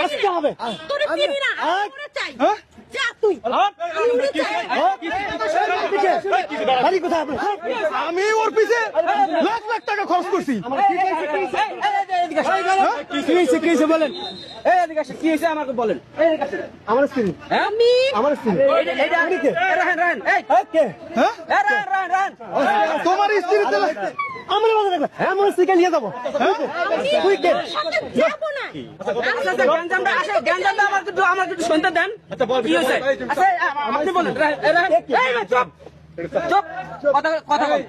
আজকে হবে। তোরে চিনি না, আমরা চাই। হ্যাঁ? যা তুই। আমরা চাই। বাড়ি কোথায় আপনার? আমি ওর পিছে লাখ লাখ টাকা খরচ করছি। কি হয়েছে বলেন? কি হয়েছে আমাকে বলেন। আমার স্ত্রী, আমি আমার স্ত্রী। কে? হ্যাঁ? তোমার স্ত্রী তাহলে আমার বাধা দেখলে আমার স্ত্রীকে নিয়ে যাবো। তুই কে? সাথে যাবো না। আমার কিছু শুনতে দেন। কি হয়েছে? আচ্ছা, আপনি বলেন। চুপ চুপ, কথা কথা বল।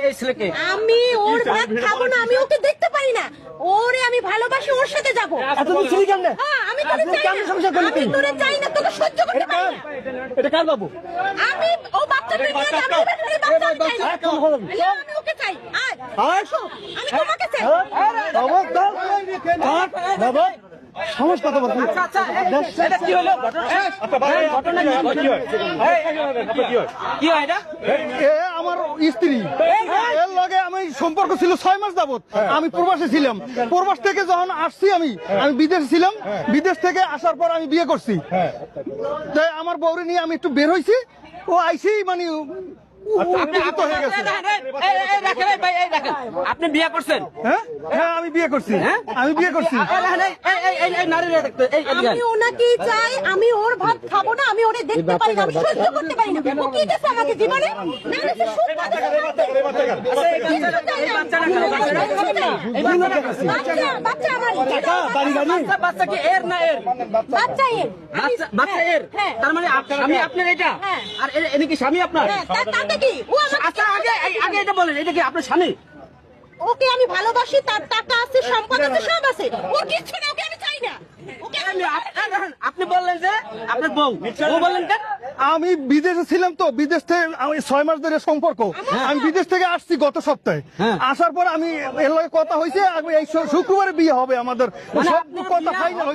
এই ছেলেকে আমি ওর ভাত খাবো না, আমি ওকে দেখতে পারি না। ওরে আমি ভালোবাসি, ওর সাথে যাবো। এতদিন ছিলি কেমনে? হ্যাঁ, আমি তোরে আপনি চাই কেমনে না। সংসার করলেন? আমি তোরে চাই না, তোকে সহ্য করতে পারি না। এটা কার বাবু? আমি ও বাচ্চাটা নিয়ে যাবো, আমি বাচ্চা আমি চাই না। আমি ওকে চাই। আয়, আসো, আমি তোমাকে চাই। বাবা সমস্ত কথা বলছি। আচ্ছা, এটা কি হলো? ঘটনা কি হয় এটা? এ আমার স্ত্রী, এর লগে আমি সম্পর্ক ছিল 6 মাস যাবত। আমি প্রবাসে ছিলাম। প্রবাস থেকে যখন আসছি আমি বিদেশে ছিলাম। বিদেশ থেকে আসার পর আমি বিয়ে করছি। তাই আমার বউরে নিয়ে আমি একটু বের হইছি। ও আইসি মানে উত্তেজিত হয়ে গেছে। আপনি বিয়ে করছেন? হ্যাঁ হ্যাঁ আমি বিয়ে করছি। আমি বিয়ে করছি। আমি ওনাকেই চাই, আমি ওর ভাত খাবো না, আমি ওরে দেখতে পারি না, আমি সহ্য করতে পারি না। ও কি গেছে আমাকে জীবনে? না না, সুখ পাবে না। বাচ্চা আমার। বাচ্চা কি এর না এর? বাচ্চা এর। বাচ্চা এর? হ্যাঁ। তার মানে স্বামী আপনার এটা? হ্যাঁ। আর এনে কি স্বামী আপনার? হ্যাঁ, তাতে কি? ও আমাকে আচ্ছা, আগে এটা বলেন, এটা কি আপনার স্বামী? ওকে আমি ভালোবাসি, তার টাকা আছে, সম্পদ আছে, সব আছে। ওর কিচ্ছু না, ওকে আমি চাই না। ওকে আমি আপনি বললেন যে আপনার বউ, ও বললেন কেন? আমি বিদেশে ছিলাম তো, বিদেশ থেকে আমি 6 মাস ধরে সম্পর্ক। আমি বিদেশ থেকে আসছি গত সপ্তাহে। আসার পর আমি এর লগে কথা হয়েছে, আমি এই শুক্রবারে বিয়ে হবে আমাদের। সব কথা ফাইনাল।